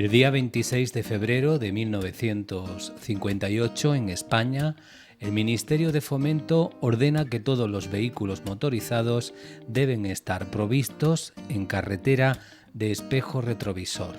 El día 26 de febrero de 1958, en España, el Ministerio de Fomento ordena que todos los vehículos motorizados deben estar provistos en carretera de espejo retrovisor.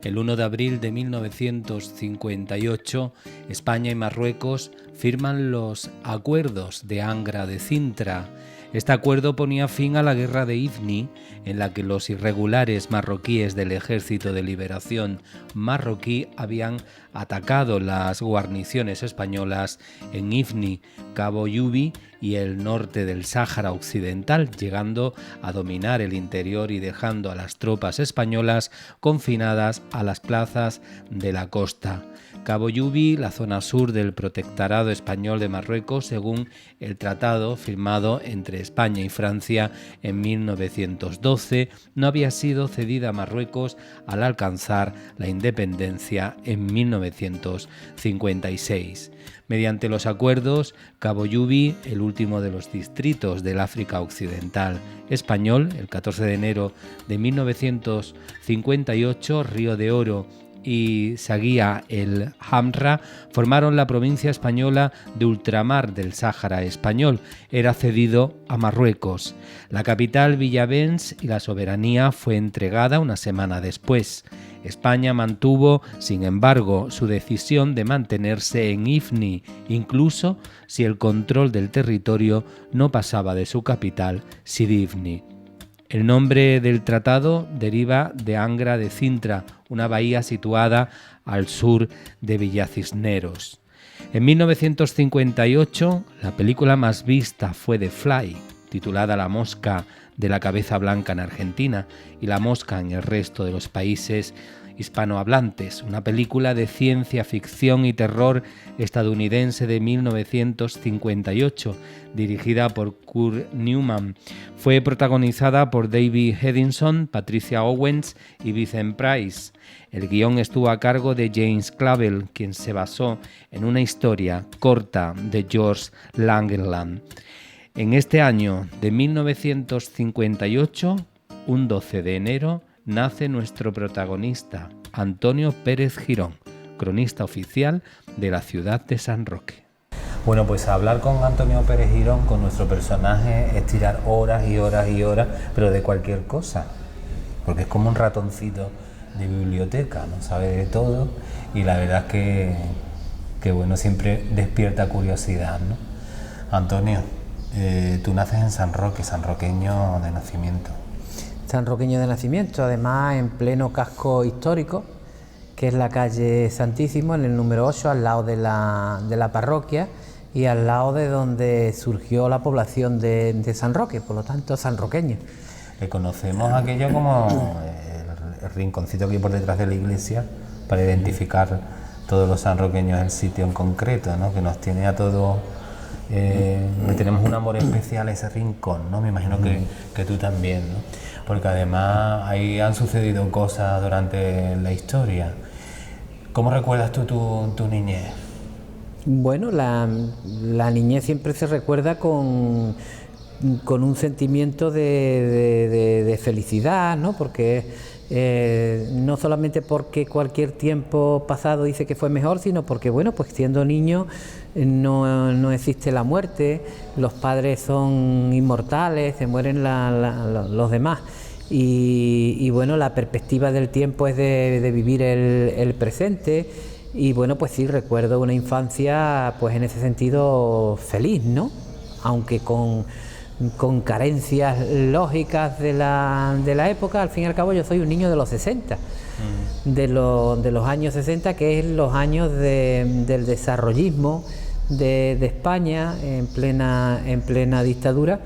El 1 de abril de 1958, España y Marruecos firman los Acuerdos de Angra de Cintra. Este acuerdo ponía fin a la guerra de Ifni, en la que los irregulares marroquíes del Ejército de Liberación marroquí habían atacado las guarniciones españolas en Ifni, Cabo Yubi y el norte del Sáhara Occidental, llegando a dominar el interior y dejando a las tropas españolas confinadas a las plazas de la costa. Cabo Yubi, la zona sur del Protectorado Español de Marruecos, según el tratado firmado entre España y Francia en 1912, no había sido cedida a Marruecos al alcanzar la independencia en 1956. Mediante los acuerdos, Cabo Yubi, el último de los distritos del África Occidental español, el 14 de enero de 1958, Río de Oro y Saguía el Hamra formaron la provincia española de ultramar del Sáhara español. Era cedido a Marruecos. La capital, Villavens, y la soberanía fue entregada una semana después. España mantuvo, sin embargo, su decisión de mantenerse en Ifni, incluso si el control del territorio no pasaba de su capital, Sidi Ifni. El nombre del tratado deriva de Angra de Cintra, una bahía situada al sur de Villacisneros. En 1958, la película más vista fue The Fly, titulada La mosca de la cabeza blanca en Argentina y La mosca en el resto de los países hispanohablantes, una película de ciencia ficción y terror estadounidense de 1958, dirigida por Kurt Newman. Fue protagonizada por David Hedison, Patricia Owens y Vincent Price. El guión estuvo a cargo de James Clavell, quien se basó en una historia corta de George Langeland. En este año de 1958, un 12 de enero, nace nuestro protagonista, Antonio Pérez Girón, cronista oficial de la ciudad de San Roque. Bueno, pues hablar con Antonio Pérez Girón, con nuestro personaje, es tirar horas y horas y horas, pero de cualquier cosa, porque es como un ratoncito de biblioteca, no sabe de todo y la verdad es que bueno, siempre despierta curiosidad, ¿no? Antonio, tú naces en San Roque, sanroqueño de nacimiento. Sanroqueño de nacimiento, además en pleno casco histórico, que es la calle Santísimo, en el número 8, al lado de la parroquia y al lado de donde surgió la población de San Roque, por lo tanto sanroqueño. Le conocemos aquello como el rinconcito que hay por detrás de la iglesia para identificar todos los sanroqueños el sitio en concreto, ¿no? Que nos tiene a todos, le tenemos un amor especial a ese rincón, ¿no? Me imagino que tú también, ¿no? Porque además ahí han sucedido cosas durante la historia. ¿Cómo recuerdas tú tu niñez? Bueno, la niñez siempre se recuerda con un sentimiento de felicidad, ¿no? Porque no solamente porque cualquier tiempo pasado dice que fue mejor, sino porque, bueno, pues siendo niño no existe la muerte, los padres son inmortales, se mueren los demás. Y bueno, la perspectiva del tiempo es de vivir el presente. Y bueno, pues sí, recuerdo una infancia pues en ese sentido feliz, ¿no? Aunque con carencias lógicas de la época. Al fin y al cabo yo soy un niño de los 60, de los años 60, que es los años del desarrollismo de España en plena dictadura,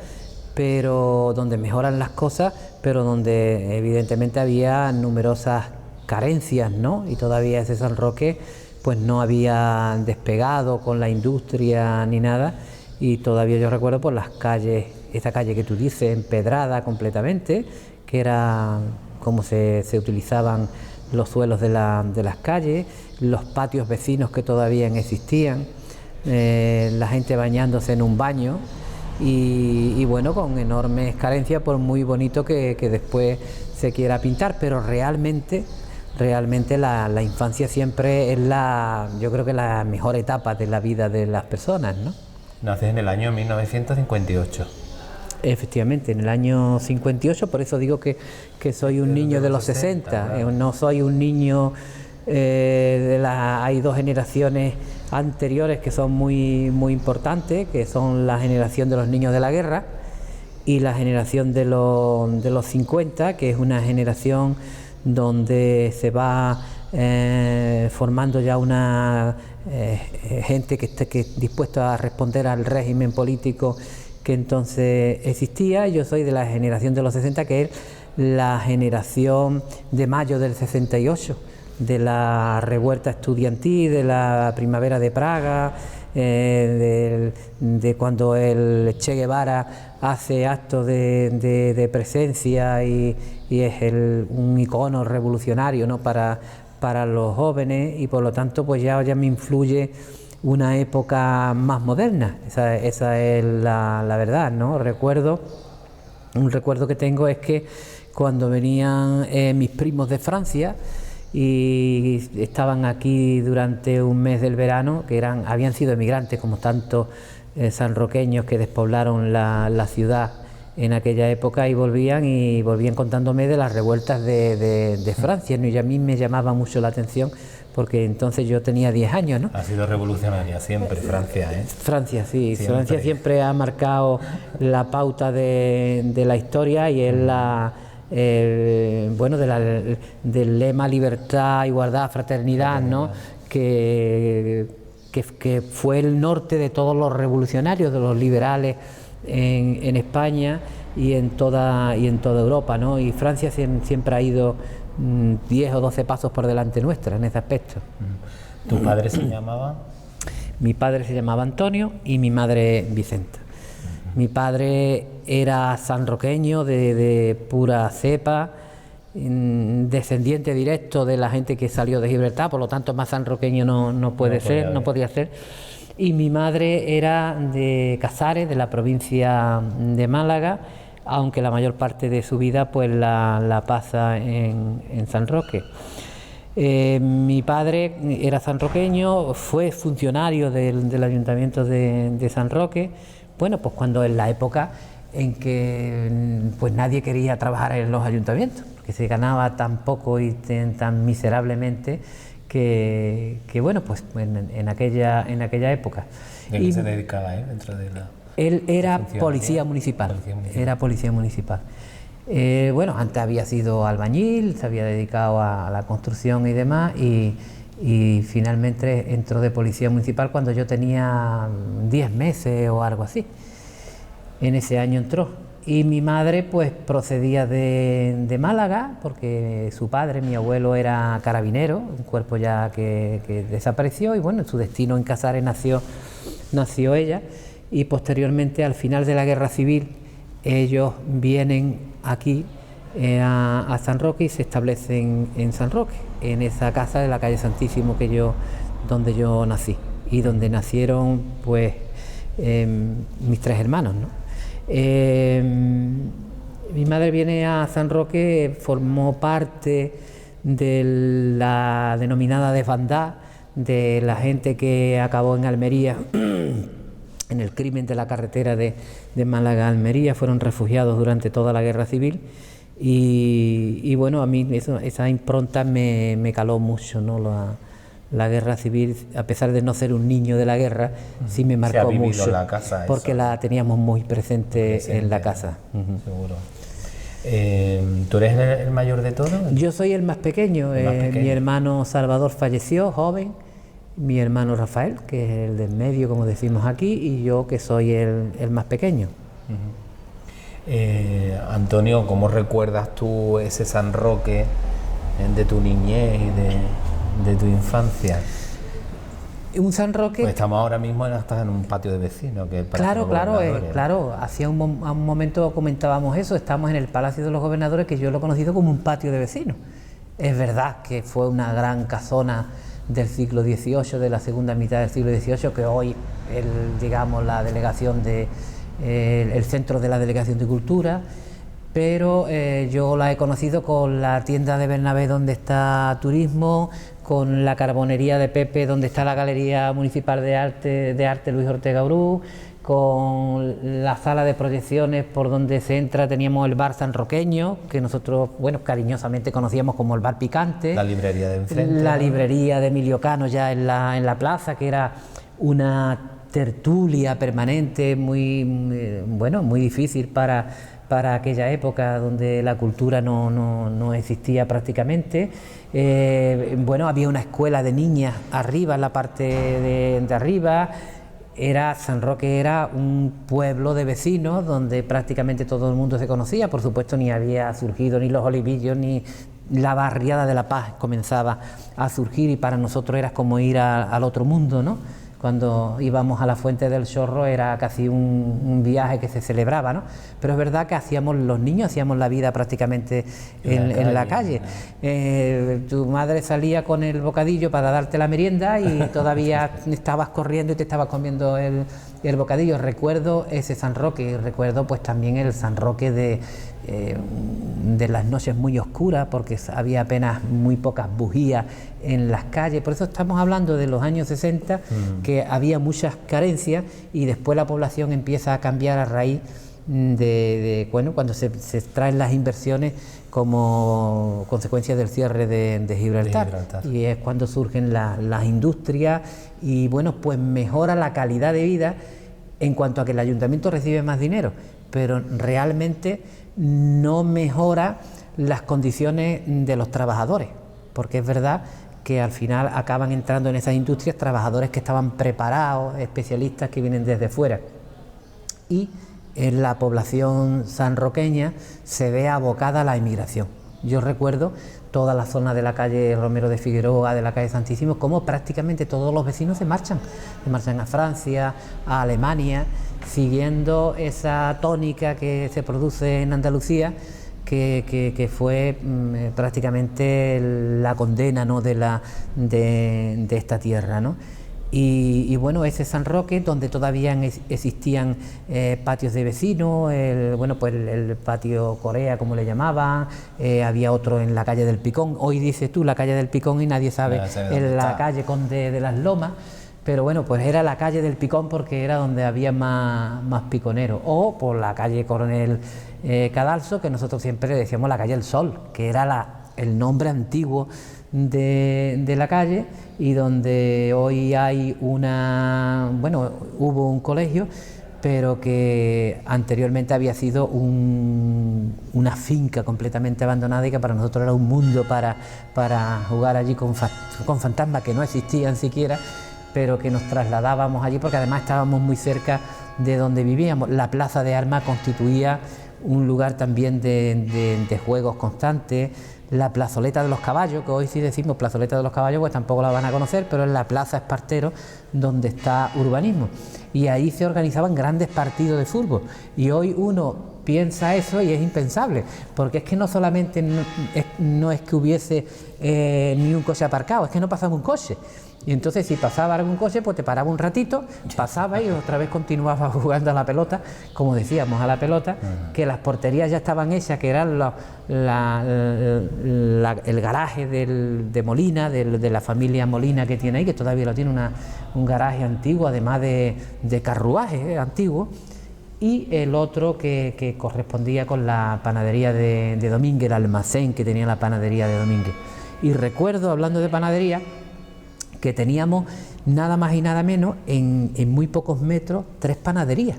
pero donde mejoran las cosas, pero donde evidentemente había numerosas carencias, ¿no? Y todavía ese San Roque pues no había despegado con la industria ni nada, y todavía yo recuerdo por las calles, esta calle que tú dices, empedrada completamente, que era como se utilizaban los suelos de las calles, los patios vecinos que todavía existían, la gente bañándose en un baño, y bueno, con enormes carencias, por muy bonito que después se quiera pintar, pero realmente realmente la infancia siempre es yo creo que la mejor etapa de la vida de las personas, ¿no? Naces en el año 1958. Efectivamente, en el año 58, por eso digo que soy un niño de los 60, claro. No soy un niño hay dos generaciones anteriores que son muy, muy importantes, que son la generación de los niños de la guerra y la generación de los 50, que es una generación donde se va formando ya una gente que esté dispuesta a responder al régimen político que entonces existía. Yo soy de la generación de los 60, que es la generación de mayo del 68, de la revuelta estudiantil, de la primavera de Praga, de cuando el Che Guevara hace actos de presencia y es un icono revolucionario, ¿no?, para los jóvenes, y por lo tanto pues ya me influye una época más moderna. Esa es la verdad, ¿no? Un recuerdo que tengo es que cuando venían mis primos de Francia y estaban aquí durante un mes del verano, que habían sido emigrantes como tantos sanroqueños que despoblaron la ciudad en aquella época, y volvían contándome de las revueltas de Francia, ¿no? Y a mí me llamaba mucho la atención, porque entonces yo tenía 10 años, ¿no? Ha sido revolucionaria siempre Francia, ¿eh? Francia, sí. Francia siempre ha marcado la pauta de la historia, y es del lema libertad, igualdad, fraternidad, ¿no? Que fue el norte de todos los revolucionarios, de los liberales en España y en toda Europa, ¿no? Y Francia siempre ha ido 10 o 12 pasos por delante nuestra en ese aspecto. ¿Tu padre se llamaba? Mi padre se llamaba Antonio y mi madre Vicenta. Mi padre era sanroqueño de pura cepa, descendiente directo de la gente que salió de Gibraltar, por lo tanto más sanroqueño no podía ser. Y mi madre era de Casares, de la provincia de Málaga, aunque la mayor parte de su vida pues la pasa en San Roque. Mi padre era sanroqueño, fue funcionario del Ayuntamiento de San Roque, bueno, pues cuando en la época en que pues nadie quería trabajar en los ayuntamientos, porque se ganaba tan poco y tan miserablemente que bueno, pues en aquella época. ¿De qué se dedicaba él dentro de la...? Él era policía municipal. Era policía municipal. Bueno, antes había sido albañil, se había dedicado a la construcción y demás, y finalmente entró de policía municipal cuando yo tenía 10 meses o algo así. En ese año entró. Y mi madre pues procedía de Málaga, porque su padre, mi abuelo, era carabinero, un cuerpo ya que desapareció, y bueno, en su destino en Casares nació ella. Y posteriormente, al final de la Guerra Civil, ellos vienen aquí a San Roque y se establecen en San Roque, en esa casa de la calle Santísimo donde yo nací, y donde nacieron pues mis 3 hermanos, ¿no? Mi madre viene a San Roque, formó parte de la denominada desbandada de la gente que acabó en Almería en el crimen de la carretera de Málaga a Almería. Fueron refugiados durante toda la Guerra Civil, y bueno, a mí esa impronta me caló mucho, ¿no? La Guerra Civil, a pesar de no ser un niño de la guerra, sí me marcó mucho, la casa, porque la teníamos muy presente en la casa. Seguro. ¿Tú eres el mayor de todos? Yo soy el más pequeño. Mi hermano Salvador falleció joven, mi hermano Rafael, que es el del medio, como decimos aquí, y yo, que soy el más pequeño. Antonio, ¿cómo recuerdas tú ese San Roque de tu niñez y de tu infancia? Un San Roque... Pues estamos ahora mismo en un patio de vecinos, que es el Palacio Claro, de los Gobernadores. claro. Hacía un momento comentábamos eso, estamos en el Palacio de los Gobernadores, que yo lo he conocido como un patio de vecinos. Es verdad que fue una gran casona del siglo XVIII, de la segunda mitad del siglo XVIII, que hoy digamos la delegación el centro de la Delegación de Cultura, pero yo la he conocido con la tienda de Bernabé donde está Turismo, con la carbonería de Pepe donde está la Galería Municipal de Arte Luis Ortega Bru, con la sala de proyecciones por donde se entra teníamos el bar sanroqueño, que nosotros, bueno, cariñosamente conocíamos como el bar picante. La librería de enfrente. La librería de Emilio Cano ya en la plaza, que era una tertulia permanente muy difícil para aquella época donde la cultura no existía prácticamente. Había una escuela de niñas arriba, en la parte de arriba. San Roque era un pueblo de vecinos donde prácticamente todo el mundo se conocía. Por supuesto, ni había surgido ni los Olivillos ni la barriada de La Paz comenzaba a surgir, y para nosotros era como ir al otro mundo, ¿no? Cuando íbamos a la Fuente del Chorro era casi un viaje que se celebraba, ¿no? Pero es verdad que los niños hacíamos la vida prácticamente en la calle. Tu madre salía con el bocadillo para darte la merienda y todavía estabas corriendo y te estabas comiendo el bocadillo. Recuerdo ese San Roque, y recuerdo pues también el San Roque de las noches muy oscuras, porque había apenas muy pocas bujías en las calles. Por eso estamos hablando de los años 60, que había muchas carencias, y después la población empieza a cambiar a raíz cuando se traen las inversiones como consecuencia del cierre de Gibraltar. Y es cuando surgen las industrias, y bueno, pues mejora la calidad de vida en cuanto a que el ayuntamiento recibe más dinero, pero realmente no mejora las condiciones de los trabajadores, porque es verdad que al final acaban entrando en esas industrias trabajadores que estaban preparados, especialistas que vienen desde fuera, y en la población sanroqueña se ve abocada a la emigración. Yo recuerdo toda la zona de la calle Romero de Figueroa, de la calle Santísimo, como prácticamente todos los vecinos se marchan a Francia, a Alemania, siguiendo esa tónica que se produce en Andalucía, que fue prácticamente la condena, ¿no?, de esta tierra, ¿no? Y bueno, ese San Roque, donde todavía existían patios de vecinos, el patio Corea, como le llamaban, había otro en la calle del Picón. Hoy dices tú la calle del Picón y nadie sabe, en la calle Conde de las Lomas, pero bueno, pues era la calle del Picón porque era donde había más piconeros, o por la calle Coronel Cadalso, que nosotros siempre le decíamos la calle del Sol, que era el nombre antiguo de la calle, y donde hoy hay hubo un colegio, pero que anteriormente había sido una finca completamente abandonada, y que para nosotros era un mundo para jugar allí con fantasmas que no existían siquiera, pero que nos trasladábamos allí porque además estábamos muy cerca de donde vivíamos. La Plaza de Armas constituía un lugar también de juegos constantes. La plazoleta de los caballos, que hoy sí decimos plazoleta de los caballos, pues tampoco la van a conocer, pero es la Plaza Espartero donde está Urbanismo, y ahí se organizaban grandes partidos de fútbol, y hoy uno piensa eso y es impensable, porque es que no solamente no es que hubiese ni un coche aparcado, es que no pasaba un coche. Y entonces si pasaba algún coche, pues te paraba un ratito, pasaba y otra vez continuaba jugando a la pelota, como decíamos, a la pelota, que las porterías ya estaban hechas, que eran el garaje de Molina, de la familia Molina que tiene ahí, que todavía lo tiene, un garaje antiguo, además de carruajes antiguos, y el otro que correspondía con la panadería de Domínguez, el almacén que tenía la panadería de Domínguez. Y recuerdo, hablando de panadería, que teníamos nada más y nada menos en muy pocos metros 3 panaderías,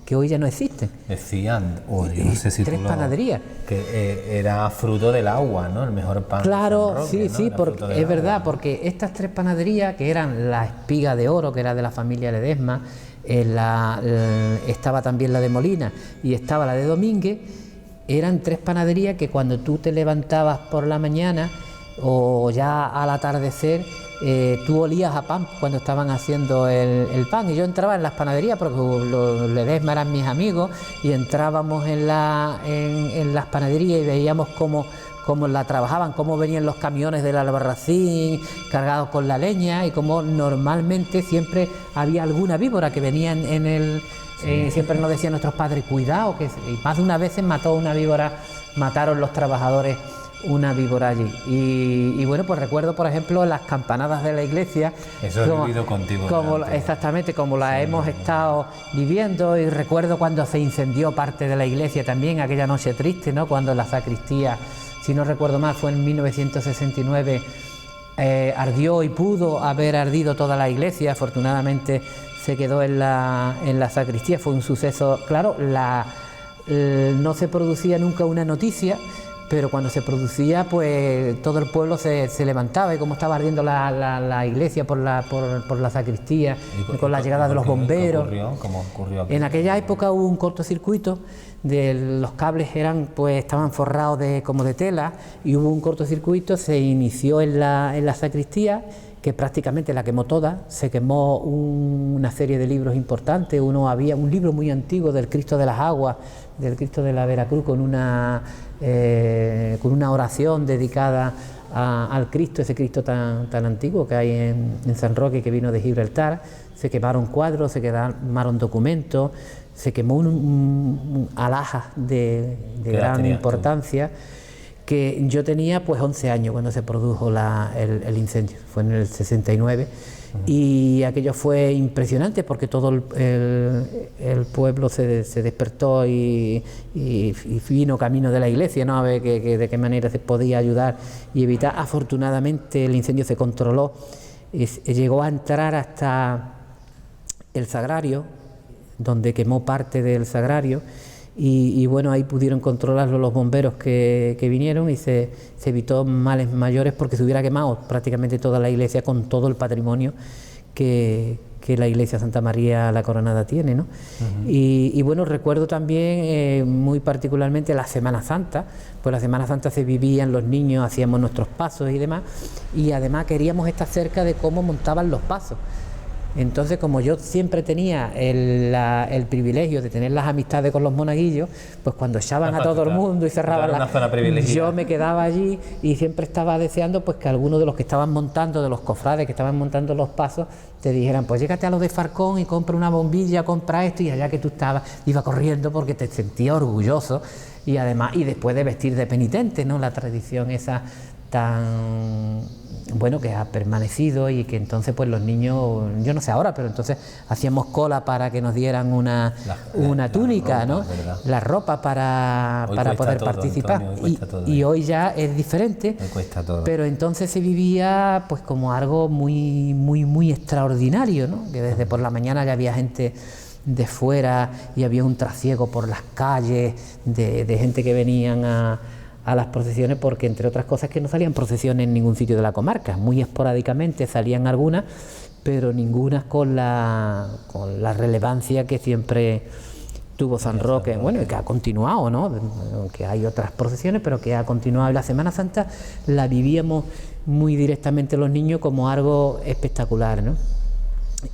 que hoy ya no existen. Decían, yo no sé si 3 panaderías. Que era fruto del agua, ¿no? El mejor pan. Claro, Roque, sí, ¿no? sí, porque es verdad, porque estas 3 panaderías, que eran la Espiga de Oro, que era de la familia Ledesma, estaba también la de Molina y estaba la de Domínguez, eran 3 panaderías que cuando tú te levantabas por la mañana o ya al atardecer, tú olías a pan cuando estaban haciendo el pan. Y yo entraba en las panaderías porque los Ledesma eran mis amigos, y entrábamos en las panaderías y veíamos cómo cómo la trabajaban, cómo venían los camiones del Albarracín cargados con la leña y cómo normalmente siempre había alguna víbora que venía en el... siempre nos decían nuestros padres, cuidado, que más de una vez se mató una víbora, mataron los trabajadores una víbora allí. Y bueno, pues recuerdo, por ejemplo, las campanadas de la iglesia. Eso he vivido contigo. Exactamente, como la hemos estado viviendo, y recuerdo cuando se incendió parte de la iglesia también, aquella noche triste, ¿no? Cuando la sacristía, si no recuerdo mal, fue en 1969, ardió y pudo haber ardido toda la iglesia. Afortunadamente se quedó en la sacristía. Fue un suceso, claro, no se producía nunca una noticia, pero cuando se producía, pues todo el pueblo se levantaba, y como estaba ardiendo la iglesia por la sacristía, con la llegada de los bomberos. ¿Cómo ocurrió? En aquella época hubo un cortocircuito, los cables estaban forrados como de tela, y hubo un cortocircuito, se inició en la sacristía, que prácticamente la quemó toda. Se quemó una serie de libros importantes. Había un libro muy antiguo del Cristo de las Aguas, del Cristo de la Veracruz, con una oración dedicada al Cristo, ese Cristo tan antiguo que hay en San Roque, que vino de Gibraltar. Se quemaron cuadros, se quemaron documentos, se quemó un alhaja de gran importancia. Que yo tenía pues 11 años cuando se produjo el incendio, fue en el 69, y aquello fue impresionante porque todo el pueblo se despertó y vino camino de la iglesia, ¿no? A ver de qué manera se podía ayudar y evitar. Afortunadamente el incendio se controló, llegó a entrar hasta el sagrario, donde quemó parte del sagrario. Y bueno, ahí pudieron controlarlo los bomberos que vinieron, y se evitó males mayores, porque se hubiera quemado prácticamente toda la iglesia con todo el patrimonio que la iglesia Santa María la Coronada tiene, ¿no? Y bueno, recuerdo también muy particularmente la Semana Santa. Pues la Semana Santa se vivían los niños, hacíamos nuestros pasos y demás, y además queríamos estar cerca de cómo montaban los pasos. Entonces, como yo siempre tenía el privilegio de tener las amistades con los monaguillos, pues cuando echaban a todo el mundo y cerraban yo me quedaba allí, y siempre estaba deseando pues que alguno de los que estaban montando, de los cofrades que estaban montando los pasos, te dijeran, pues llégate a los de Farcón y compra una bombilla, compra esto, y allá que tú estabas, iba corriendo porque te sentía orgulloso, y además, y después de vestir de penitente, ¿no? La tradición esa tan bueno que ha permanecido, y que entonces pues los niños, yo no sé ahora, pero entonces hacíamos cola para que nos dieran una túnica, ¿no? La ropa para poder participar. Antonio, y hoy ya es diferente, pero entonces se vivía pues como algo muy muy muy extraordinario, ¿no? Que desde por la mañana ya había gente de fuera, y había un trasiego por las calles de gente que venían a las procesiones, porque entre otras cosas que no salían procesiones en ningún sitio de la comarca, muy esporádicamente salían algunas, pero ninguna con la relevancia que siempre tuvo San Roque, bueno, y que ha continuado, ¿no? Que hay otras procesiones, pero que ha continuado. Y la Semana Santa la vivíamos muy directamente los niños como algo espectacular, ¿no?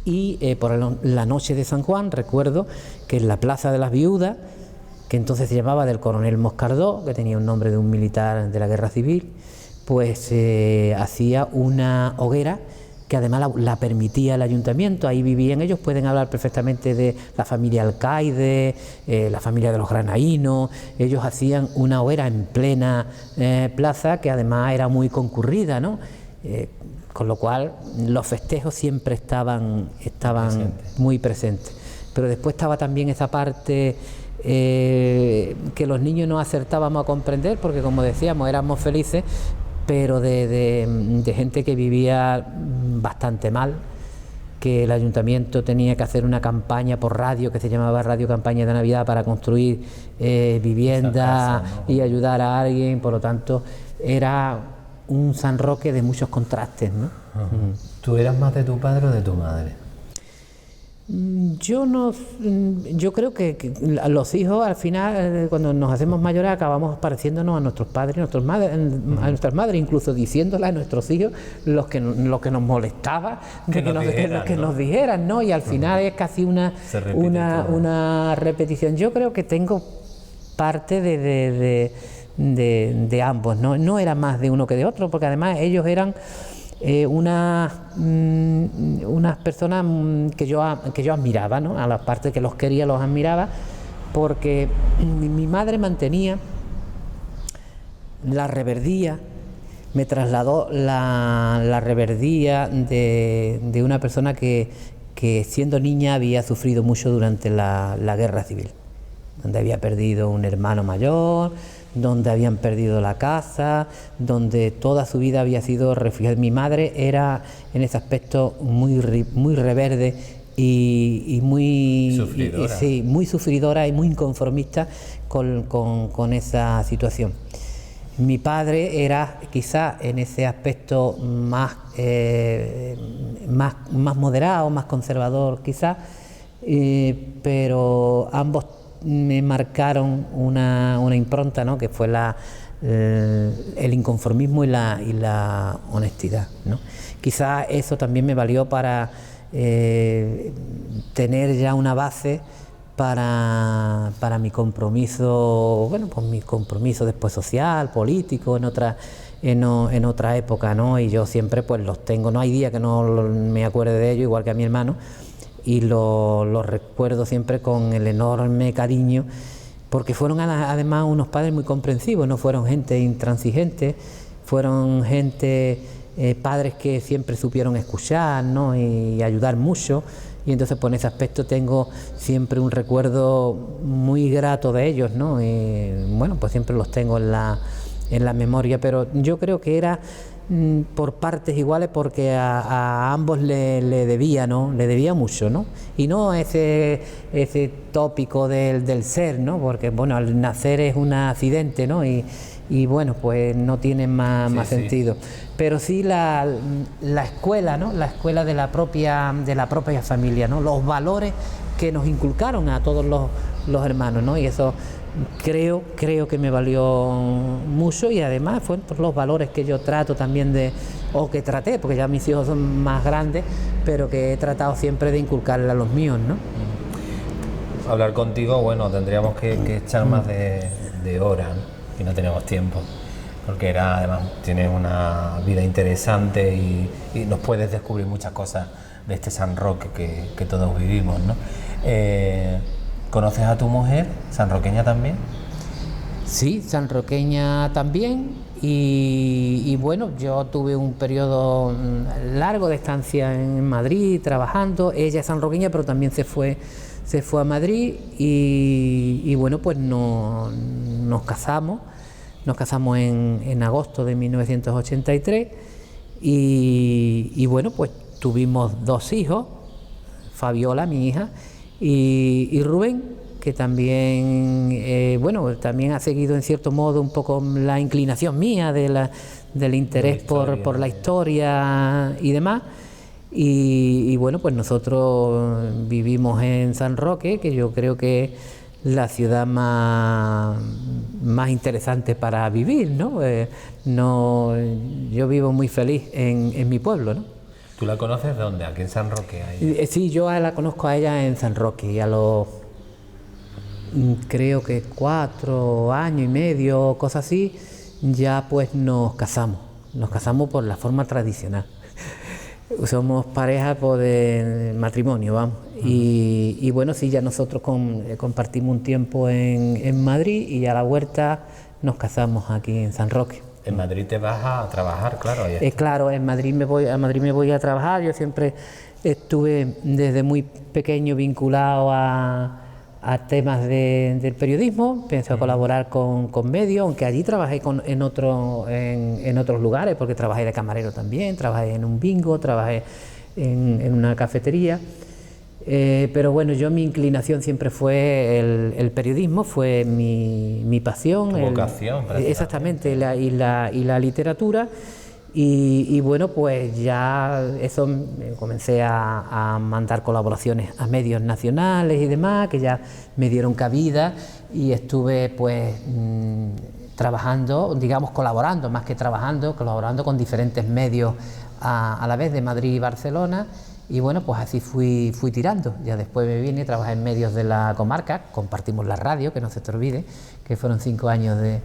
Y por la noche de San Juan recuerdo que en la Plaza de las Viudas, que entonces se llamaba del coronel Moscardó, que tenía un nombre de un militar de la Guerra Civil, pues hacía una hoguera que además la permitía el ayuntamiento. Ahí vivían ellos, pueden hablar perfectamente de la familia Alcaide, la familia de los granaínos. Ellos hacían una hoguera en plena plaza, que además era muy concurrida, ¿no? Con lo cual los festejos siempre estaban muy presentes. Pero después estaba también esa parte que los niños no acertábamos a comprender, porque como decíamos éramos felices, pero de gente que vivía bastante mal, que el ayuntamiento tenía que hacer una campaña por radio que se llamaba Radio Campaña de Navidad para construir viviendas, ¿no? Y ayudar a alguien. Por lo tanto era un San Roque de muchos contrastes, ¿no? ¿Tú eras más de tu padre o de tu madre? Yo creo que los hijos al final, cuando nos hacemos mayores, acabamos pareciéndonos a nuestros padres, a nuestras madres, incluso diciéndole a nuestros hijos lo que nos molestaba que nos dijeran, ¿no? Y al final es casi una repetición. Yo creo que tengo parte de ambos, ¿no? No era más de uno que de otro, porque además ellos eran unas personas que yo admiraba, ¿no? A la parte que los quería, los admiraba, porque mi madre mantenía la reverdía, me trasladó la reverdía de una persona que siendo niña había sufrido mucho durante la guerra civil, donde había perdido un hermano mayor, donde habían perdido la casa, donde toda su vida había sido refugiada. Mi madre era en ese aspecto muy reverde y muy sufridora. Sí, muy sufridora y muy inconformista con esa situación. Mi padre era quizá en ese aspecto más moderado, más conservador quizá, pero ambos me marcaron una impronta, ¿no? Que fue el inconformismo y la honestidad, ¿no? Quizá eso también me valió para tener ya una base para mi compromiso, bueno, pues mi compromiso después social, político, en otra época, ¿no? Y yo siempre pues los tengo, no hay día que no me acuerde de ellos, igual que a mi hermano, y lo recuerdo siempre con el enorme cariño, porque fueron además unos padres muy comprensivos, no fueron gente intransigente, fueron gente, padres que siempre supieron escuchar, ¿no? Y ayudar mucho. Y entonces por ese aspecto tengo siempre un recuerdo muy grato de ellos, ¿no? Y bueno, pues siempre los tengo en la memoria, pero yo creo que era por partes iguales, porque a ambos le debía, ¿no? Le debía mucho, ¿no? Y no ese tópico del ser, ¿no? Porque bueno, al nacer es un accidente, ¿no? Y bueno, pues no tiene más sentido. Pero sí la escuela, ¿no? La escuela de la propia familia, ¿no? Los valores que nos inculcaron a todos los hermanos, ¿no? Y eso creo que me valió mucho, y además fueron por los valores que yo trato también que traté, porque ya mis hijos son más grandes, pero que he tratado siempre de inculcarle a los míos, ¿no? Hablar contigo, bueno, tendríamos que echar más de horas, ¿no? Y no tenemos tiempo, porque además tienes una vida interesante y nos puedes descubrir muchas cosas de este San Roque que todos vivimos, ¿no? ¿Conoces a tu mujer, sanroqueña también? Sí, sanroqueña también, y bueno, yo tuve un periodo largo de estancia en Madrid trabajando. Ella es sanroqueña, pero también se fue a Madrid, y bueno, pues nos casamos en agosto de 1983, y bueno, pues tuvimos 2 hijos, Fabiola, mi hija, y Rubén, que también, bueno, también ha seguido en cierto modo un poco la inclinación mía del interés por la historia y demás. Y bueno, pues nosotros vivimos en San Roque, que yo creo que es la ciudad más interesante para vivir, ¿no? Yo vivo muy feliz en mi pueblo, ¿no? ¿Tú la conoces dónde? ¿Aquí en San Roque? Sí, yo la conozco a ella en San Roque, y a los creo que 4 años y medio, cosas así, ya pues nos casamos por la forma tradicional. Somos pareja de matrimonio, vamos. Y bueno, sí, ya nosotros compartimos un tiempo en Madrid, y a la vuelta nos casamos aquí en San Roque. En Madrid te vas a trabajar, claro. Claro, en Madrid me voy a trabajar. Yo siempre estuve desde muy pequeño vinculado a temas del periodismo. Empecé a colaborar con medios, aunque allí trabajé en otros lugares, porque trabajé de camarero también, trabajé en un bingo, trabajé en una cafetería. Pero bueno, mi inclinación siempre fue el periodismo, fue mi pasión. Tu vocación, exactamente, y la literatura. Y bueno, pues ya eso, comencé a mandar colaboraciones a medios nacionales y demás, que ya me dieron cabida, y estuve pues trabajando, digamos colaborando, más que trabajando, colaborando con diferentes medios a la vez, de Madrid y Barcelona. y bueno, pues así fui tirando. Ya después me vine, trabajé en medios de la comarca, compartimos la radio, que no se te olvide, que fueron 5 años de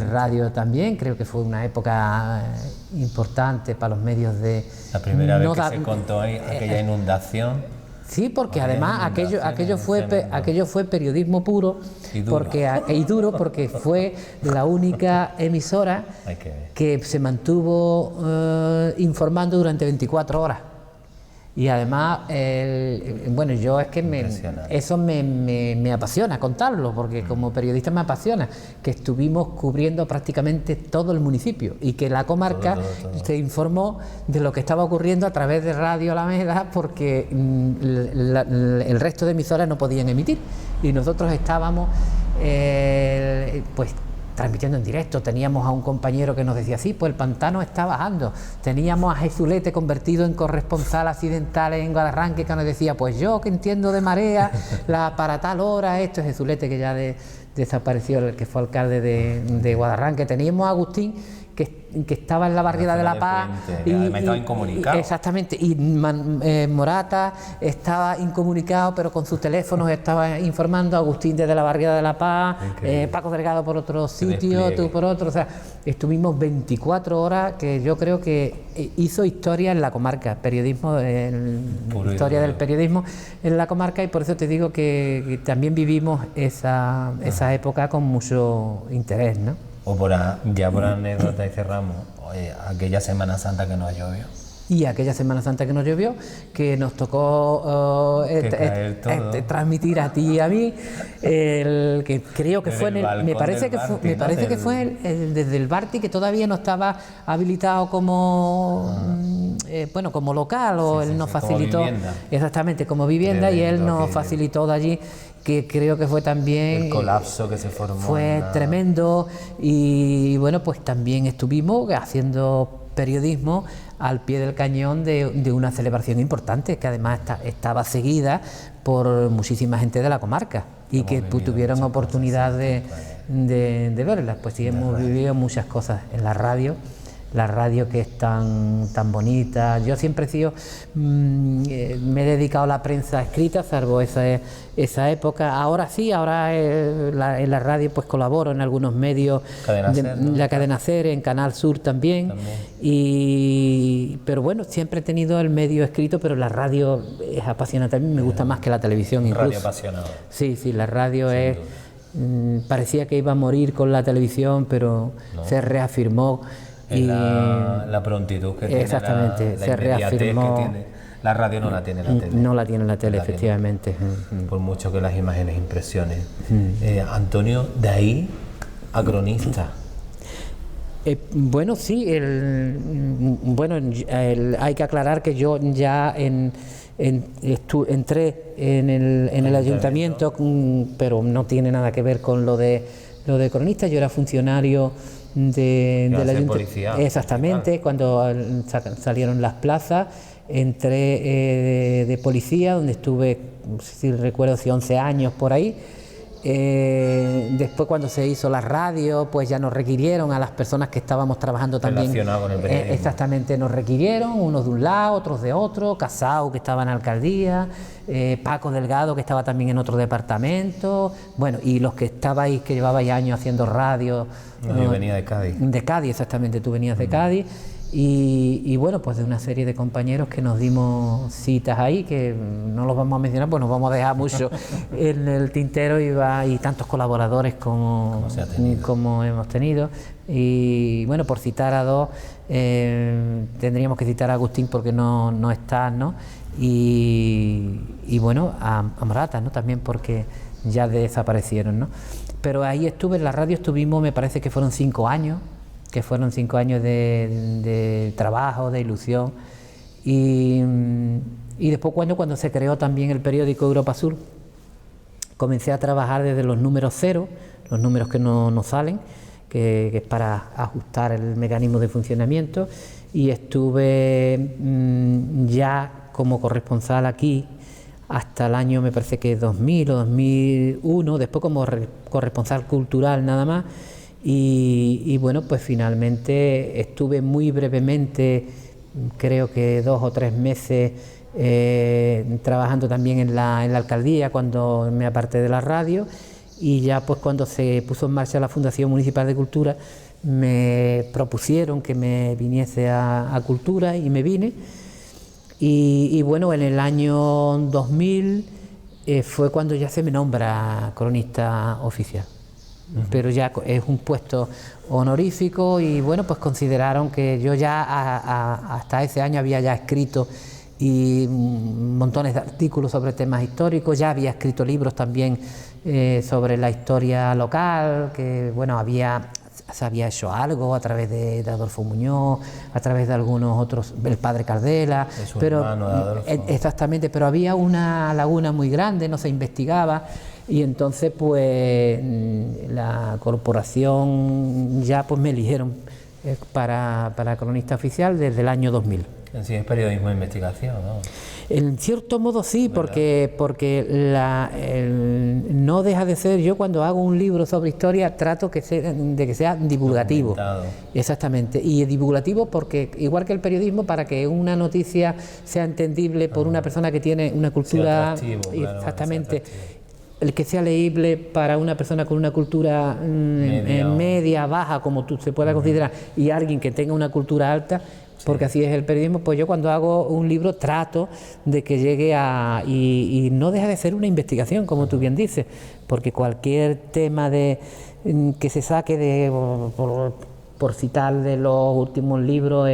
radio también. Creo que fue una época importante para los medios de... La primera vez que se contó aquella inundación. Sí, porque además aquello fue periodismo puro y duro, porque fue la única emisora que se mantuvo informando durante 24 horas. Y además, bueno, yo es que eso me apasiona contarlo, porque como periodista me apasiona que estuvimos cubriendo prácticamente todo el municipio y que la comarca se informó de lo que estaba ocurriendo a través de Radio Alameda, porque el resto de emisoras no podían emitir y nosotros estábamos pues transmitiendo en directo. Teníamos a un compañero que nos decía, sí, pues el pantano está bajando. Teníamos a Jesulete convertido en corresponsal accidental en Guadarranque, que nos decía, pues yo que entiendo de marea, para tal hora, esto es Jesulete, que ya desapareció, el que fue alcalde de Guadarranque. Teníamos a Agustín, que estaba en la barriada de La Paz y estaba incomunicado. Exactamente, y Morata estaba incomunicado, pero con sus teléfonos estaba informando a Agustín desde la barriada de La Paz, Paco Delgado por otro sitio, tú por otro. O sea, estuvimos 24 horas, que yo creo que hizo historia en la comarca, periodismo, historia del periodismo en la comarca, y por eso te digo que también vivimos esa época con mucho interés, ¿no? O por anécdota y cerramos, aquella Semana Santa que nos llovió. Y aquella Semana Santa que nos llovió, que nos tocó transmitir a ti y a mí, que creo que fue me parece que fue desde el Barti, que todavía no estaba habilitado como como local, o él nos facilitó exactamente como vivienda, y él nos facilitó de allí, que creo que fue también... El colapso que se formó. Fue tremendo, y bueno, pues también estuvimos haciendo periodismo al pie del cañón de una celebración importante, que además estaba seguida por muchísima gente de la comarca, y que tuvieron oportunidad de verla. Pues sí, hemos vivido muchas cosas en la radio que es tan bonita. Yo siempre he sido, me he dedicado a la prensa escrita, salvo esa época. Ahora sí, en la radio pues colaboro en algunos medios, la Cadena SER, en Canal Sur también. Pero bueno, siempre he tenido el medio escrito, pero la radio es apasionante. A mí me gusta más que la televisión incluso. Radio apasionado. Sí, la radio es... parecía que iba a morir con la televisión, pero se reafirmó. Y la prontitud que tiene, exactamente, la se reafirmó. Que tiene. La radio no la tiene la tele. No la tiene la tele, efectivamente. Por mucho que las imágenes impresionen. Antonio, de ahí a cronista. Bueno, sí, hay que aclarar que yo ya entré en el ayuntamiento, pero no tiene nada que ver con lo de cronista. Yo era funcionario del ayuntamiento. Exactamente, cuando salieron las plazas, entré de policía, donde estuve, si recuerdo, 11 años por ahí. Después, cuando se hizo la radio, pues ya nos requirieron a las personas que estábamos trabajando también. Relacionado con el periodismo. Exactamente, nos requirieron, unos de un lado, otros de otro. Casao, que estaba en alcaldía, Paco Delgado, que estaba también en otro departamento. Bueno, y los que estabais, que llevabais años haciendo radio. Yo venía de Cádiz. De Cádiz, exactamente, tú venías de Cádiz. Y bueno, pues de una serie de compañeros que nos dimos citas ahí, que no los vamos a mencionar, pues nos vamos a dejar mucho en el tintero, y tantos colaboradores como hemos tenido. Y bueno, por citar a dos, tendríamos que citar a Agustín porque no está, ¿no? Y bueno, a Morata, ¿no? También porque ya desaparecieron, ¿no? Pero ahí estuve, en la radio estuvimos, me parece que fueron 5 años, de trabajo, de ilusión, y después cuando se creó también el periódico Europa Sur, comencé a trabajar desde los números 0, los números que no salen, que es para ajustar el mecanismo de funcionamiento, y estuve ya como corresponsal aquí hasta el año, me parece que 2000 o 2001, después como corresponsal cultural nada más. Y bueno, pues finalmente estuve muy brevemente creo que 2 o 3 meses trabajando también en la alcaldía cuando me aparté de la radio, y ya pues cuando se puso en marcha la Fundación Municipal de Cultura me propusieron que me viniese a Cultura y me vine. Y bueno, en el año 2000 fue cuando ya se me nombra cronista oficial. Pero ya es un puesto honorífico, y bueno, pues consideraron que yo ya hasta ese año había ya escrito y montones de artículos sobre temas históricos, ya había escrito libros también sobre la historia local, que bueno, se había hecho algo a través de Adolfo Muñoz, a través de algunos otros, el padre Cardela, pero hermano de Adolfo. Exactamente, pero había una laguna muy grande, no se investigaba, y entonces pues la corporación ya pues me eligieron para cronista oficial desde el año 2000. Sí, es periodismo de investigación, ¿no? En cierto modo sí, porque no deja de ser, yo cuando hago un libro sobre historia trato de que sea divulgativo. Documentado. Exactamente, y divulgativo porque igual que el periodismo, para que una noticia sea entendible por una persona que tiene una cultura, atractivo, claro, exactamente, el que sea leíble para una persona con una cultura media, baja, como se pueda considerar, y alguien que tenga una cultura alta, porque así es el periodismo. Pues yo cuando hago un libro trato de que llegue y no deja de ser una investigación, como tú bien dices, porque cualquier tema que se saque por citar de los últimos libros,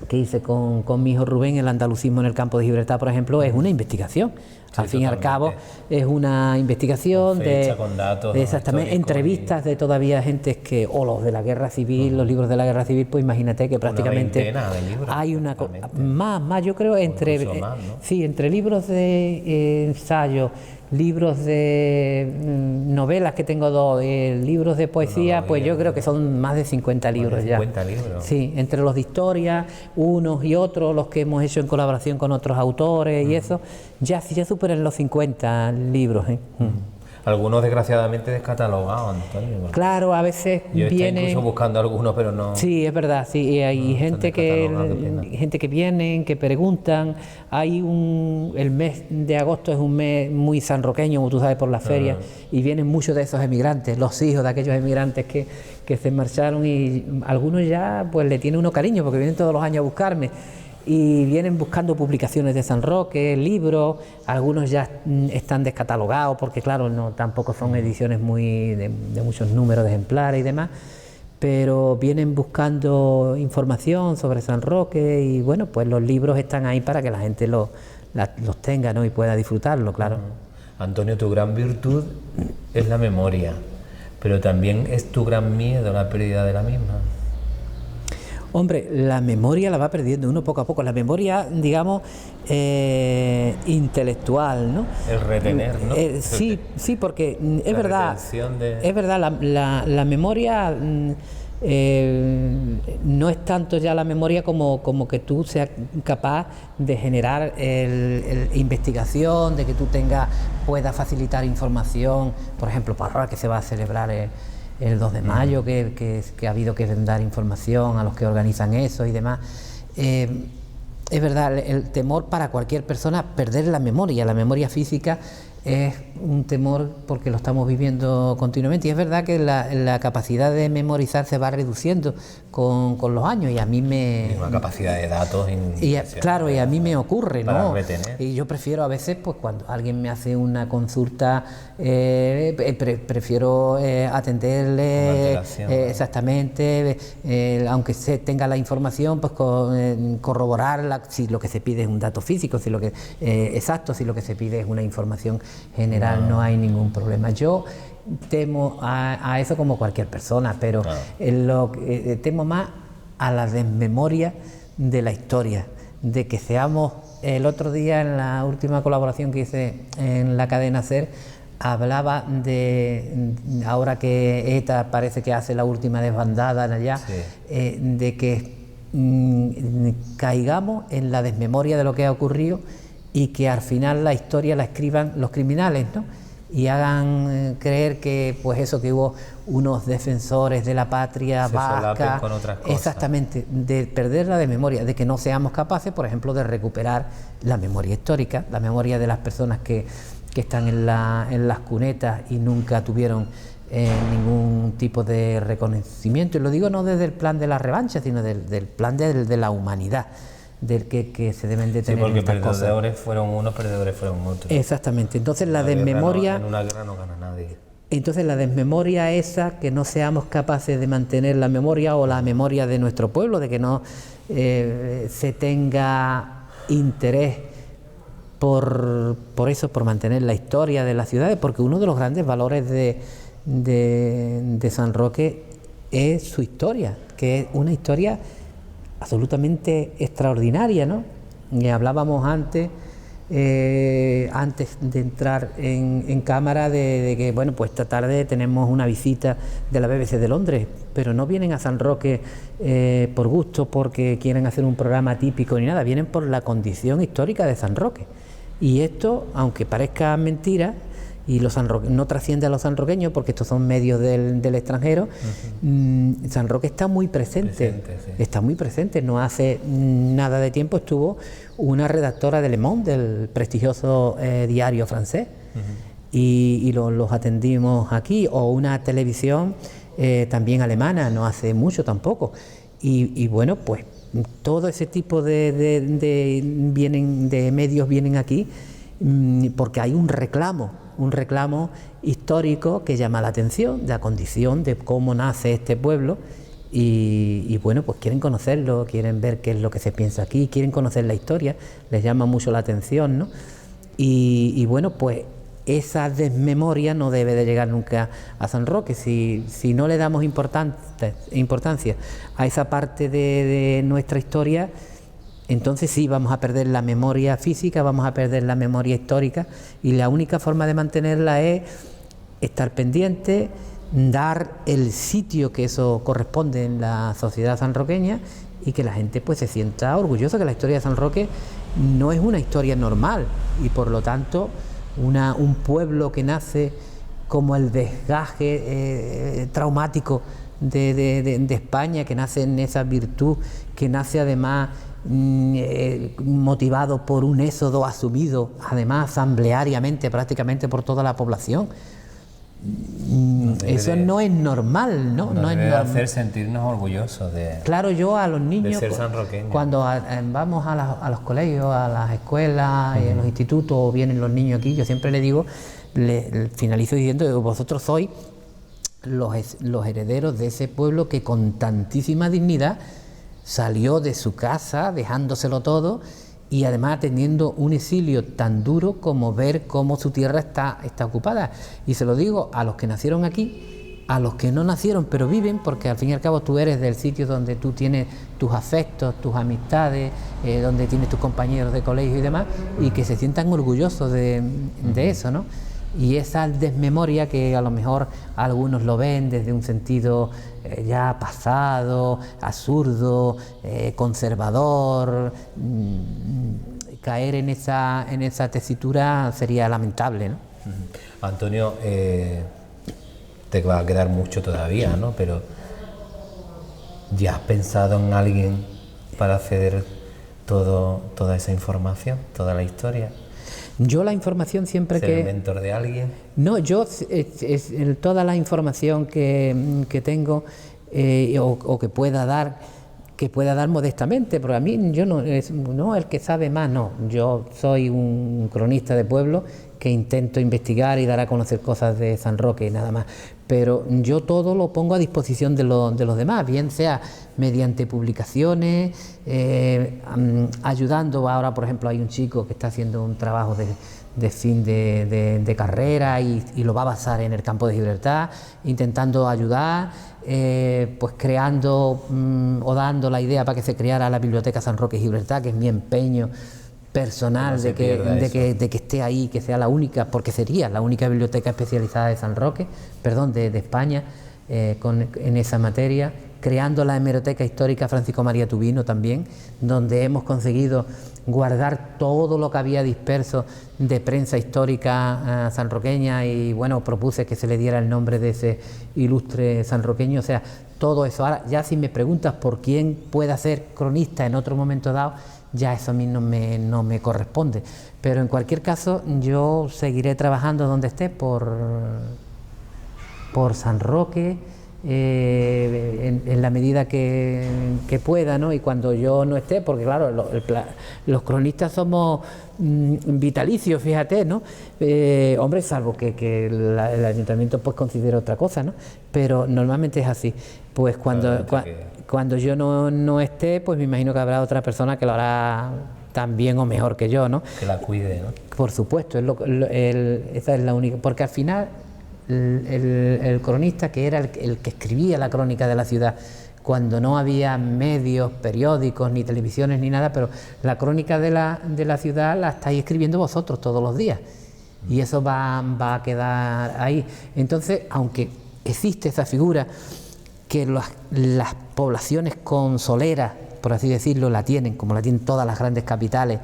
que hice con mi hijo Rubén, el andalucismo en el campo de Gibraltar, por ejemplo, es una investigación. Sí, al fin y al cabo es una investigación con datos, exactamente, entrevistas de todavía gente o los de la guerra civil, los libros de la guerra civil, pues imagínate que prácticamente hay una más, yo creo, entre más, ¿no? Sí, entre libros de ensayo, libros de novelas, que tengo 2, libros de poesía, pues yo creo que son más de 50 libros ya. 50 libros. Sí, entre los de historia, unos y otros, los que hemos hecho en colaboración con otros autores y eso, ya superan los 50 libros. Algunos desgraciadamente descatalogados, Antonio. Claro, a veces yo vienen... estoy incluso buscando algunos, pero no... Sí, es verdad, sí, y hay gente que vienen, que preguntan. El mes de agosto es un mes muy sanroqueño, como tú sabes, por las ferias, y vienen muchos de esos emigrantes, los hijos de aquellos emigrantes que se marcharon, y algunos ya pues le tiene uno cariño, porque vienen todos los años a buscarme. Y vienen buscando publicaciones de San Roque, libros, algunos ya están descatalogados porque claro, tampoco son ediciones de muchos números de ejemplares y demás, pero vienen buscando información sobre San Roque, y bueno, pues los libros están ahí para que la gente los tenga, ¿no? Y pueda disfrutarlo, claro. Antonio, tu gran virtud es la memoria, pero también es tu gran miedo la pérdida de la misma. Hombre, la memoria la va perdiendo uno poco a poco, la memoria, digamos, intelectual, ¿no? El retener, ¿no? Sí, porque es verdad, la memoria no es tanto ya la memoria como que tú seas capaz de generar investigación, de que tú puedas facilitar información, por ejemplo, para ahora que se va a celebrar el 2 de mayo, que ha habido que dar información a los que organizan eso y demás. Es verdad, el temor para cualquier persona, perder la memoria física, es un temor porque lo estamos viviendo continuamente, y es verdad que la capacidad de memorizar se va reduciendo con los años, y a mí una capacidad de datos claro, y a mí me ocurre, para ¿no? retener. Y yo prefiero a veces, pues cuando alguien me hace una consulta, prefiero atenderle exactamente, aunque tenga la información, pues corroborarla, si lo que se pide es un dato físico, si lo que se pide es una información general, no hay ningún problema. Yo temo a eso como cualquier persona, pero temo más a la desmemoria de la historia, de que seamos... El otro día, en la última colaboración que hice en la cadena SER, hablaba ahora que ETA parece que hace la última desbandada allá, de que caigamos en la desmemoria de lo que ha ocurrido, y que al final la historia la escriban los criminales, ¿no? y hagan creer que pues eso, que hubo unos defensores de la patria vasca, con otras cosas. Exactamente, de perderla de memoria, de que no seamos capaces, por ejemplo, de recuperar la memoria histórica, la memoria de las personas que están en las cunetas y nunca tuvieron ningún tipo de reconocimiento, y lo digo no desde el plan de la revancha, sino del plan de la humanidad, del que se deben de tener. Sí, porque estas perdedores cosas. fueron unos, perdedores fueron otros. Exactamente, entonces la desmemoria... en una guerra no gana nadie. Entonces la desmemoria esa, que no seamos capaces de mantener la memoria o la memoria de nuestro pueblo, de que no se tenga interés por eso, por mantener la historia de las ciudades, porque uno de los grandes valores de San Roque es su historia, que es una historia absolutamente extraordinaria, ¿no? Y hablábamos antes de entrar en cámara de que, bueno, pues esta tarde tenemos una visita de la BBC de Londres, pero no vienen a San Roque por gusto, porque quieren hacer un programa típico ni nada, vienen por la condición histórica de San Roque. Y esto, aunque parezca mentira, y no trasciende a los sanroqueños, porque estos son medios del extranjero, San Roque está muy presente, sí. Está muy presente. No hace nada de tiempo estuvo una redactora de Le Monde, del prestigioso diario francés, y los atendimos aquí, o una televisión también alemana, no hace mucho tampoco, y bueno, pues todo ese tipo de medios vienen aquí porque hay un reclamo histórico que llama la atención, de la condición de cómo nace este pueblo, y bueno, pues quieren conocerlo, quieren ver qué es lo que se piensa aquí, quieren conocer la historia, les llama mucho la atención, ¿no? Y bueno, pues esa desmemoria no debe de llegar nunca a San Roque. Si no le damos importancia a esa parte de nuestra historia, entonces sí vamos a perder la memoria física, vamos a perder la memoria histórica, y la única forma de mantenerla es estar pendiente, dar el sitio que eso corresponde en la sociedad sanroqueña, y que la gente pues se sienta orgullosa que la historia de San Roque no es una historia normal, y por lo tanto un pueblo que nace como el desgaje traumático de España, que nace en esa virtud, que nace además motivado por un éxodo asumido, además asambleariamente prácticamente por toda la población. Eso no es normal, ¿no? No es debe normal. hacer sentirnos orgullosos de... Claro, yo a los niños, ser sanroqueños. cuando vamos a los colegios, a las escuelas, a los institutos, o vienen los niños aquí, yo siempre les digo, finalizo diciendo que vosotros sois los herederos de ese pueblo que con tantísima dignidad salió de su casa dejándoselo todo, y además teniendo un exilio tan duro como ver cómo su tierra está ocupada. Y se lo digo a los que nacieron aquí, a los que no nacieron pero viven, porque al fin y al cabo tú eres del sitio donde tú tienes tus afectos, tus amistades, donde tienes tus compañeros de colegio y demás, y que se sientan orgullosos de eso, ¿no? Y esa desmemoria, que a lo mejor algunos lo ven desde un sentido ya pasado, absurdo, conservador, caer en esa tesitura sería lamentable, ¿no? Antonio, te va a quedar mucho todavía, ¿no? Pero ¿ya has pensado en alguien para acceder toda esa información, toda la historia? Yo la información siempre ¿Ser el mentor de alguien? No, yo toda la información que tengo o que pueda dar modestamente, porque a mí yo no el que sabe más, no. Yo soy un cronista de pueblo que intento investigar y dar a conocer cosas de San Roque y nada más. Pero yo todo lo pongo a disposición de los demás, bien sea mediante publicaciones, ayudando. Ahora, por ejemplo, hay un chico que está haciendo un trabajo de fin de carrera y lo va a basar en el campo de Gibraltar, intentando ayudar, pues creando o dando la idea para que se creara la Biblioteca San Roque y Gibraltar, que es mi empeño personal de que esté ahí, que sea la única, porque sería la única biblioteca especializada de San Roque, de España, en esa materia, creando la Hemeroteca Histórica Francisco María Tubino también, donde hemos conseguido guardar todo lo que había disperso de prensa histórica sanroqueña, y bueno, propuse que se le diera el nombre de ese ilustre sanroqueño. O sea, todo eso. Ahora, ya si me preguntas por quién pueda ser cronista en otro momento dado, ya eso a mí no me corresponde. Pero en cualquier caso, yo seguiré trabajando donde esté por San Roque, en la medida que pueda, ¿no? Y cuando yo no esté, porque claro, los cronistas somos vitalicios, fíjate, ¿no? Hombre, salvo que el ayuntamiento pues considere otra cosa, ¿no? Pero normalmente es así. Pues cuando yo no esté, pues me imagino que habrá otra persona que lo hará tan bien o mejor que yo, ¿no? Que la cuide, ¿no? Por supuesto, esa es la única, porque al final el cronista, que era el que escribía la crónica de la ciudad, cuando no había medios, periódicos, ni televisiones, ni nada, pero la crónica de la ciudad la estáis escribiendo vosotros todos los días, y eso va a quedar ahí. Entonces, aunque existe esa figura que las poblaciones consoleras, por así decirlo, la tienen, como la tienen todas las grandes capitales,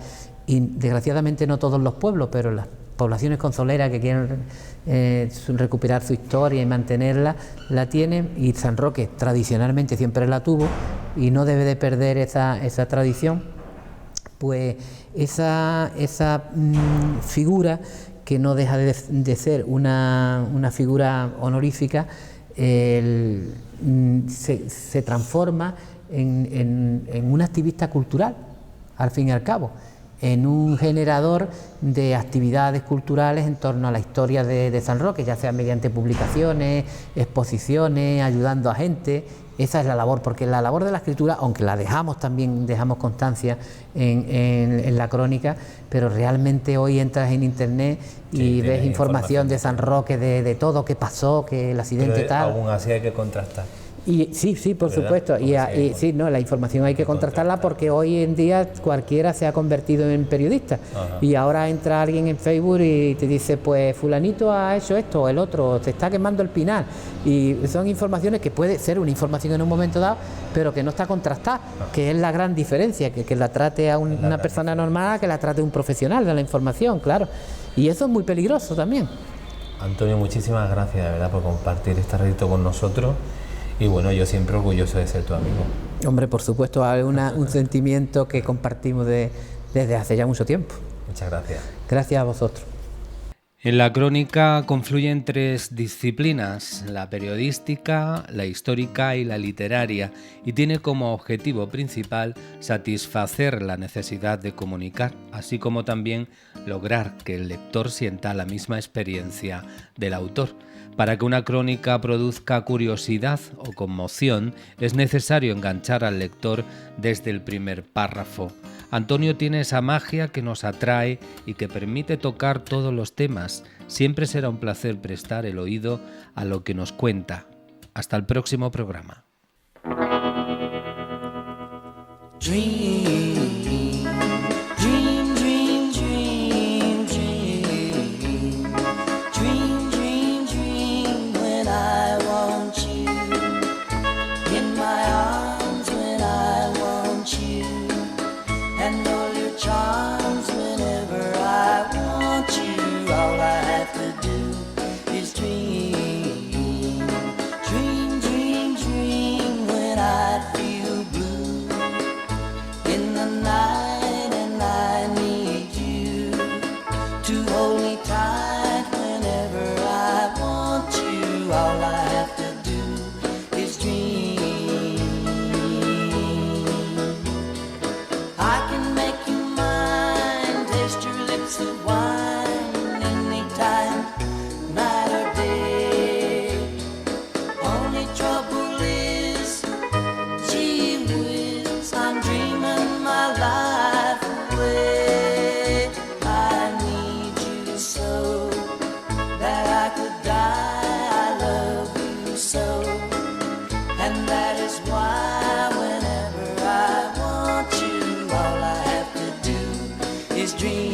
y desgraciadamente no todos los pueblos, pero las poblaciones consoleras que quieren recuperar su historia y mantenerla, la tienen, y San Roque tradicionalmente siempre la tuvo y no debe de perder esa tradición. Pues esa figura, que no deja de ser una figura honorífica, se transforma en un activista cultural, al fin y al cabo, en un generador de actividades culturales en torno a la historia de San Roque, ya sea mediante publicaciones, exposiciones, ayudando a gente. Esa es la labor, porque la labor de la escritura, aunque la dejamos constancia en la crónica, pero realmente hoy entras en internet y ves información de San Roque, de todo que pasó, que el accidente, pero tal. Aún así hay que contrastar. Y sí, por ¿verdad? Supuesto, sí, no, la información hay que contrastarla, porque hoy en día cualquiera se ha convertido en periodista. Ajá. Y ahora entra alguien en Facebook y te dice, pues fulanito ha hecho esto o el otro, te está quemando el pinar, y son informaciones que puede ser una información en un momento dado, pero que no está contrastada, que es la gran diferencia, que la trate a una persona normal, a que la trate un profesional de la información, claro, y eso es muy peligroso también. Antonio, muchísimas gracias, de verdad, por compartir este ratito con nosotros. Y bueno, yo siempre orgulloso de ser tu amigo. Hombre, por supuesto, hay un sentimiento que compartimos desde hace ya mucho tiempo. Muchas gracias. Gracias a vosotros. En la crónica confluyen tres disciplinas: la periodística, la histórica y la literaria, y tiene como objetivo principal satisfacer la necesidad de comunicar, así como también lograr que el lector sienta la misma experiencia del autor. Para que una crónica produzca curiosidad o conmoción, es necesario enganchar al lector desde el primer párrafo. Antonio tiene esa magia que nos atrae y que permite tocar todos los temas. Siempre será un placer prestar el oído a lo que nos cuenta. Hasta el próximo programa. Dream.